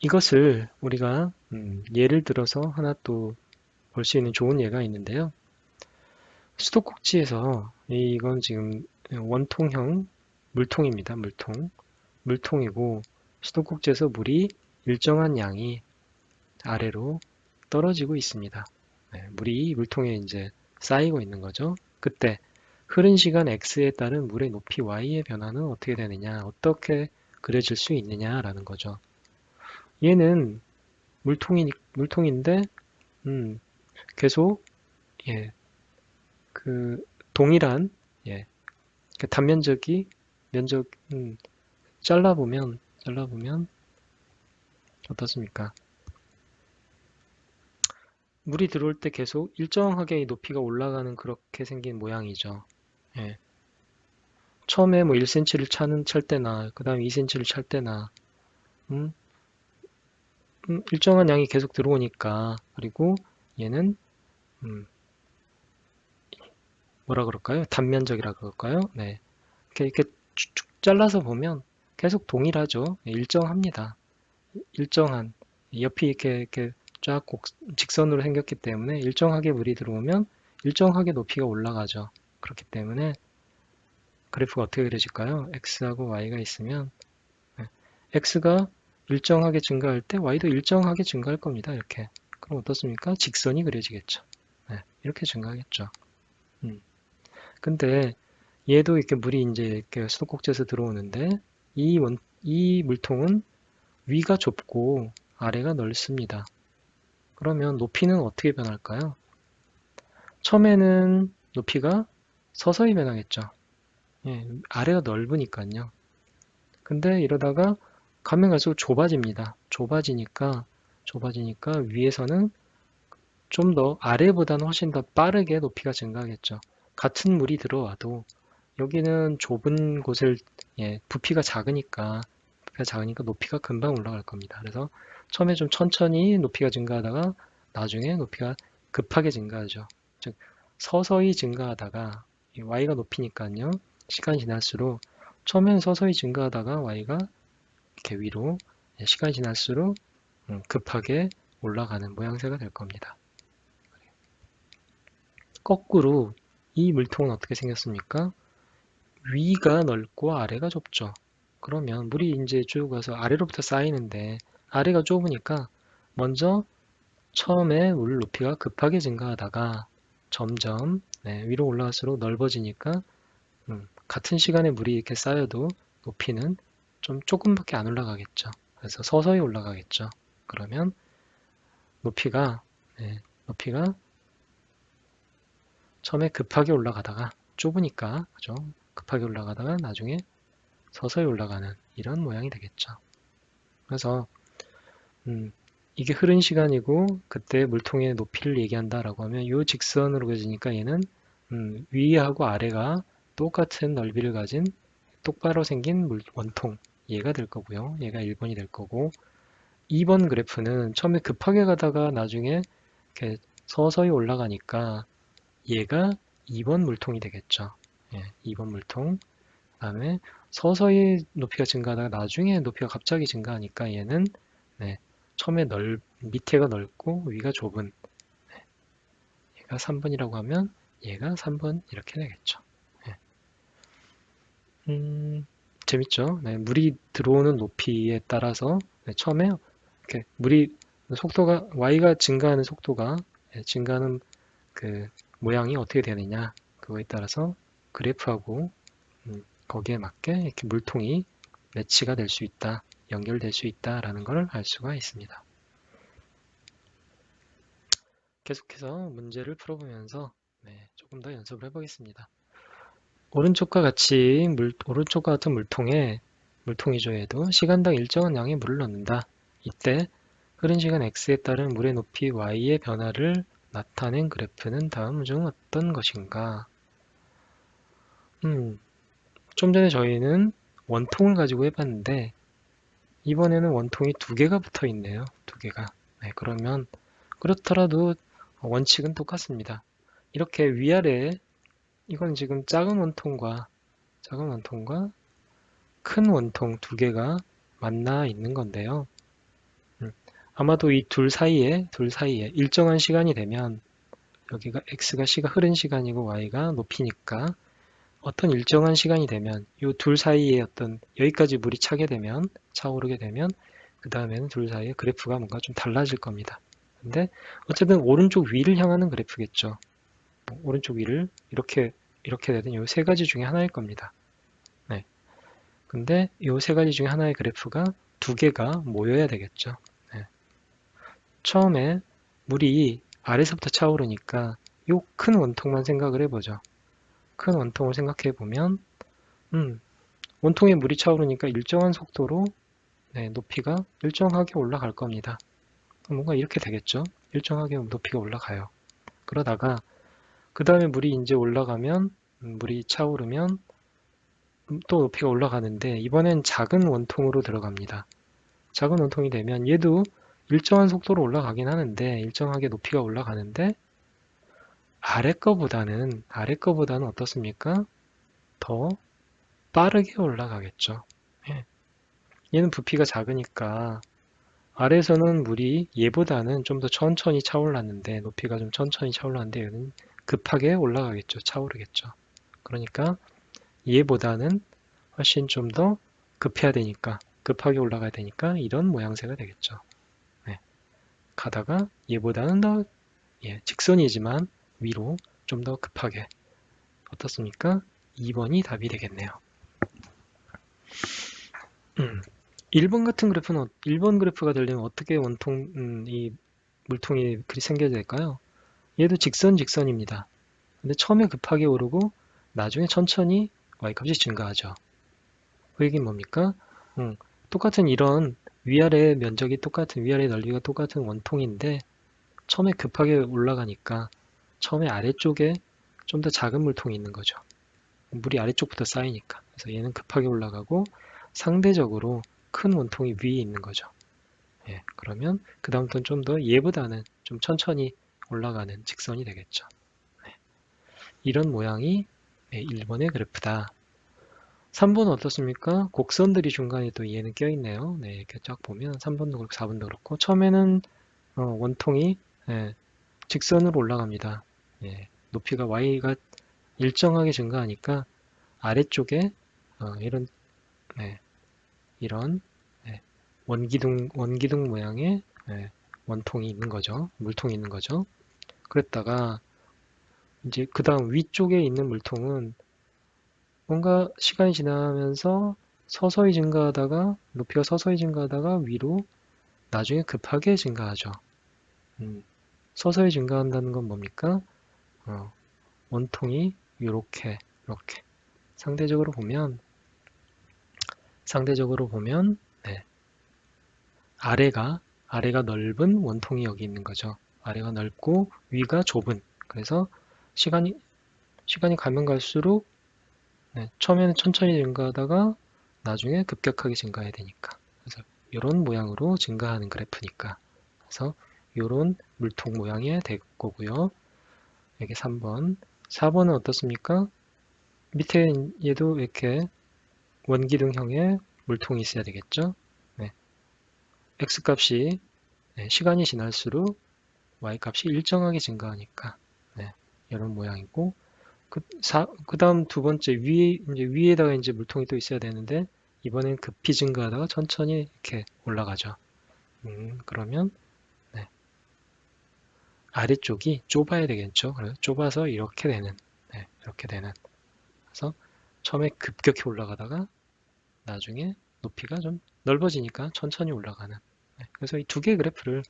이것을 우리가 예를 들어서 하나 또 볼 수 있는 좋은 예가 있는데요. 수도꼭지에서 이건 지금 원통형 물통입니다. 물통이고 수도꼭지에서 물이 일정한 양이 아래로 떨어지고 있습니다. 네, 물이 물통에 이제 쌓이고 있는 거죠. 그때 흐른 시간 x에 따른 물의 높이 y의 변화는 어떻게 되느냐, 어떻게 그려질 수 있느냐라는 거죠. 얘는 물통인데 계속 예, 그 동일한 예, 그 단면적이 면적 잘라보면 어떻습니까? 물이 들어올 때 계속 일정하게 높이가 올라가는 그렇게 생긴 모양이죠. 예. 처음에 뭐 1cm를 찰 때나 그 다음에 2cm를 찰 때나 음, 일정한 양이 계속 들어오니까 그리고 얘는 음, 뭐라 그럴까요? 단면적이라 그럴까요? 네. 이렇게 쭉쭉 잘라서 보면 계속 동일하죠. 예, 일정합니다. 일정한 옆이 이렇게 쫙 직선으로 생겼기 때문에 일정하게 물이 들어오면 일정하게 높이가 올라가죠. 그렇기 때문에 그래프가 어떻게 그려질까요? x하고 y가 있으면 x가 일정하게 증가할 때 y도 일정하게 증가할 겁니다. 이렇게. 그럼 어떻습니까? 직선이 그려지겠죠. 네, 이렇게 증가하겠죠. 근데 얘도 이렇게 물이 이제 이렇게 수도꼭지에서 들어오는데 이 물통은 위가 좁고 아래가 넓습니다. 그러면 높이는 어떻게 변할까요? 처음에는 높이가 서서히 변하겠죠. 예, 아래가 넓으니까요. 근데 이러다가 가면 갈수록 좁아지니까 위에서는 좀 더 아래보다는 훨씬 더 빠르게 높이가 증가하겠죠. 같은 물이 들어와도 여기는 좁은 곳을 부피가 작으니까 높이가 금방 올라갈 겁니다. 그래서 처음에 좀 천천히 높이가 증가하다가 나중에 높이가 급하게 증가하죠. 즉 서서히 증가하다가 y가 높이니까요. 시간이 지날수록 처음에는 서서히 증가하다가 y가 이렇게 위로 시간이 지날수록 급하게 올라가는 모양새가 될 겁니다. 거꾸로 이 물통은 어떻게 생겼습니까? 위가 넓고 아래가 좁죠. 그러면 물이 이제 쭉 가서 아래로부터 쌓이는데 아래가 좁으니까 먼저 처음에 물 높이가 급하게 증가하다가 점점 위로 올라갈수록 넓어지니까 같은 시간에 물이 이렇게 쌓여도 높이는 좀 조금밖에 안 올라가겠죠. 그래서 서서히 올라가겠죠. 그러면 높이가 높이가 처음에 급하게 올라가다가 좁으니까 그죠? 급하게 올라가다가 나중에 서서히 올라가는 이런 모양이 되겠죠. 그래서 이게 흐른 시간이고 그때 물통의 높이를 얘기한다라고 하면 이 직선으로 그려지니까 얘는 위하고 아래가 똑같은 넓이를 가진 똑바로 생긴 원통 얘가 될 거고요. 얘가 1번이 될 거고 2번 그래프는 처음에 급하게 가다가 나중에 이렇게 서서히 올라가니까 얘가 2번 물통이 되겠죠. 예, 2번 물통. 그 다음에 서서히 높이가 증가하다가 나중에 높이가 갑자기 증가하니까 얘는 처음에 밑에가 넓고 위가 좁은 얘가 3번이라고 하면 얘가 3번 이렇게 되겠죠. 예. 재밌죠? 물이 들어오는 높이에 따라서 처음에 이렇게 물이 속도가 y가 증가하는 속도가 증가하는 그 모양이 어떻게 되느냐 그거에 따라서 그래프하고 거기에 맞게 이렇게 물통이 매치가 될 수 있다, 연결될 수 있다라는 걸 알 수가 있습니다. 계속해서 문제를 풀어보면서 조금 더 연습을 해보겠습니다. 오른쪽과 같은 물통이죠. 얘도 시간당 일정한 양의 물을 넣는다. 이때 흐른 시간 x에 따른 물의 높이 y의 변화를 나타낸 그래프는 다음 중 어떤 것인가? 좀 전에 저희는 원통을 가지고 해봤는데 이번에는 원통이 두 개가 붙어 있네요. 두 개가. 그러면 그렇더라도 원칙은 똑같습니다. 이렇게 위아래 이건 지금 작은 원통과 큰 원통 두 개가 만나 있는 건데요. 아마도 이 둘 사이에 일정한 시간이 되면 여기가 x가 흐른 시간이고 y가 높이니까 어떤 일정한 시간이 되면 이 둘 사이에 어떤 여기까지 물이 차오르게 되면 그 다음에는 둘 사이의 그래프가 뭔가 좀 달라질 겁니다. 근데 어쨌든 오른쪽 위를 향하는 그래프겠죠. 오른쪽 위를 이렇게 되는 이 세 가지 중에 하나일 겁니다. 네. 근데 이 세 가지 중에 하나의 그래프가 두 개가 모여야 되겠죠. 네. 처음에 물이 아래서부터 차오르니까 이 큰 원통만 생각을 해보죠. 큰 원통을 생각해 보면 원통에 물이 차오르니까 일정한 속도로 높이가 일정하게 올라갈 겁니다. 뭔가 이렇게 되겠죠. 일정하게 높이가 올라가요. 그러다가 그 다음에 물이 이제 올라가면 물이 차오르면 또 높이가 올라가는데 이번엔 작은 원통으로 들어갑니다. 작은 원통이 되면 얘도 일정한 속도로 올라가긴 하는데 일정하게 높이가 올라가는데 아래 거보다는 어떻습니까? 더 빠르게 올라가겠죠. 예. 얘는 부피가 작으니까 아래에서는 물이 얘보다는 좀 더 천천히 차올랐는데 높이가 좀 천천히 차올랐는데 얘는 급하게 올라가겠죠. 차오르겠죠. 그러니까 얘보다는 훨씬 좀 더 급하게 올라가야 되니까 이런 모양새가 되겠죠. 네. 가다가 얘보다는 더 직선이지만 위로 좀 더 급하게 어떻습니까? 2번이 답이 되겠네요. 1번 같은 그래프는 1번 그래프가 되려면 어떻게 이 물통이 그리 생겨야 될까요? 얘도 직선입니다. 근데 처음에 급하게 오르고 나중에 천천히 y값이 증가하죠. 그 얘기는 뭡니까? 똑같은 이런 위아래 넓이가 똑같은 원통인데 처음에 급하게 올라가니까 처음에 아래쪽에 좀 더 작은 물통이 있는 거죠. 물이 아래쪽부터 쌓이니까. 그래서 얘는 급하게 올라가고 상대적으로 큰 원통이 위에 있는 거죠. 예, 그러면 그 다음부터는 좀 더 얘보다는 좀 천천히 올라가는 직선이 되겠죠. 네, 이런 모양이 1번의 그래프다. 3번은 어떻습니까? 곡선들이 중간에 또 얘는 껴있네요. 네, 이렇게 쫙 보면 3번도 그렇고 4번도 그렇고 처음에는 원통이 직선으로 올라갑니다. 높이가 y가 일정하게 증가하니까 아래쪽에 이런 이런 원기둥 모양의 원통이 있는 거죠. 물통이 있는 거죠. 그랬다가 이제 그 다음 위쪽에 있는 물통은 뭔가 시간이 지나면서 높이가 서서히 증가하다가 위로 나중에 급하게 증가하죠. 서서히 증가한다는 건 뭡니까? 원통이 이렇게 상대적으로 보면 네, 아래가 넓은 원통이 여기 있는 거죠. 아래가 넓고 위가 좁은. 그래서 시간이 가면 갈수록 처음에는 천천히 증가하다가 나중에 급격하게 증가해야 되니까. 그래서 이런 모양으로 증가하는 그래프니까. 그래서 이런 물통 모양이 될 거고요. 여기 3번. 4번은 어떻습니까? 밑에 얘도 이렇게 원기둥형의 물통이 있어야 되겠죠. 네. x값이 시간이 지날수록 y값이 일정하게 증가하니까 이런 모양이고 그 다음 두 번째 위에다가 이제 물통이 또 있어야 되는데 이번엔 급히 증가하다가 천천히 이렇게 올라가죠. 그러면 아래쪽이 좁아야 되겠죠. 그래서 좁아서 이렇게 되는 그래서 처음에 급격히 올라가다가 나중에 높이가 좀 넓어지니까 천천히 올라가는. 그래서 이 두 개의 그래프를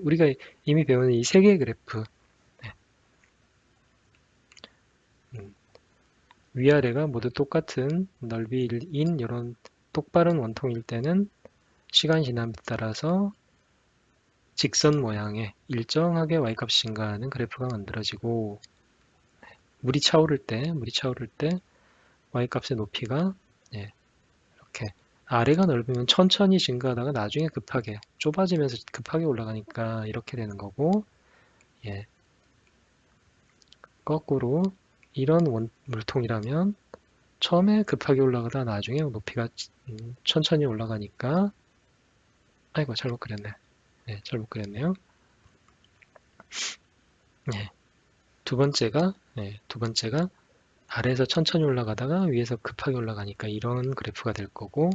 우리가 이미 배우는 이 세 개의 그래프 위아래가 모두 똑같은 넓이인 이런 똑바른 원통일 때는 시간이 지남에 따라서 직선 모양의 일정하게 y값이 증가하는 그래프가 만들어지고 물이 차오를 때 y값의 높이가 이렇게 아래가 넓으면 천천히 증가하다가 나중에 급하게 좁아지면서 급하게 올라가니까 이렇게 되는 거고 거꾸로 이런 물통이라면 처음에 급하게 올라가다 나중에 높이가 천천히 올라가니까 아이고 잘못 그렸네. 네, 잘못 그렸네요. 네, 두 번째가 아래에서 천천히 올라가다가 위에서 급하게 올라가니까 이런 그래프가 될 거고,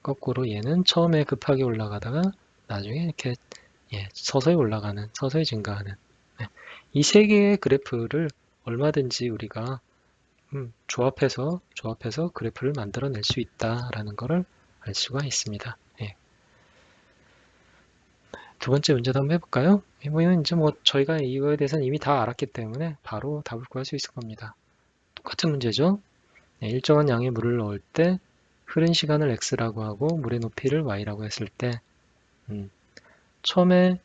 거꾸로 얘는 처음에 급하게 올라가다가 나중에 이렇게 서서히 올라가는, 서서히 증가하는, 이 세 개의 그래프를 얼마든지 우리가 조합해서 그래프를 만들어낼 수 있다라는 것을 알 수가 있습니다. 두 번째 문제도 한번 해볼까요? 이번에는 이제 저희가 이거에 대해서는 이미 다 알았기 때문에 바로 답을 구할 수 있을 겁니다. 똑같은 문제죠. 일정한 양의 물을 넣을 때 흐른 시간을 x라고 하고 물의 높이를 y라고 했을 때 처음에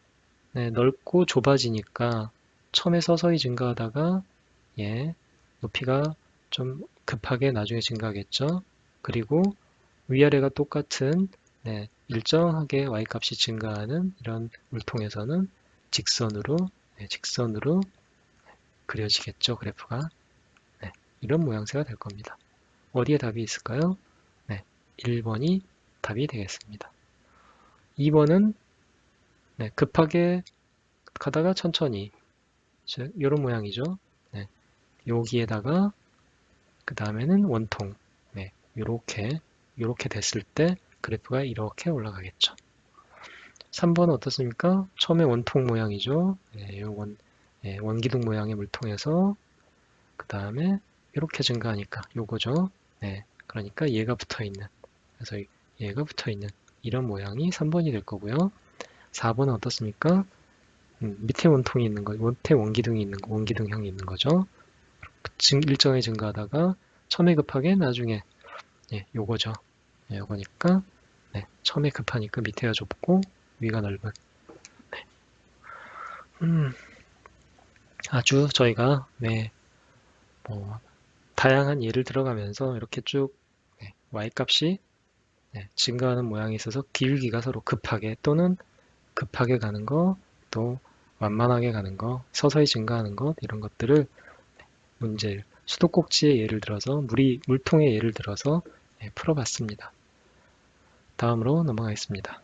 넓고 좁아지니까 처음에 서서히 증가하다가 높이가 좀 급하게 나중에 증가하겠죠. 그리고 위아래가 똑같은 일정하게 y값이 증가하는 이런 물통에서는 직선으로 그려지겠죠. 그래프가. 이런 모양새가 될 겁니다. 어디에 답이 있을까요? 1번이 답이 되겠습니다. 2번은 급하게 가다가 천천히 이런 모양이죠. 여기에다가 그 다음에는 원통 이렇게 됐을 때 그래프가 이렇게 올라가겠죠. 3번은 어떻습니까? 처음에 원통 모양이죠. 원기둥 모양의 물통에서 그 다음에 이렇게 증가하니까 요거죠. 그러니까 얘가 붙어있는, 그래서 얘가 붙어있는 이런 모양이 3번이 될 거고요. 4번은 어떻습니까? 밑에 원통이 있는 거, 밑에 원기둥이 있는 거, 원기둥형이 있는 거죠. 일정하게 증가하다가 처음에 급하게 나중에 요거죠. 요거니까 처음에 급하니까 밑에가 좁고 위가 넓은. 아주 저희가 다양한 예를 들어가면서 이렇게 쭉 y값이 증가하는 모양이 있어서 기울기가 서로 급하게 또는 급하게 가는 거, 또 완만하게 가는 거, 서서히 증가하는 것 이런 것들을 문제 수도꼭지의 예를 들어서 물통의 예를 들어서 풀어봤습니다. 다음으로 넘어가겠습니다.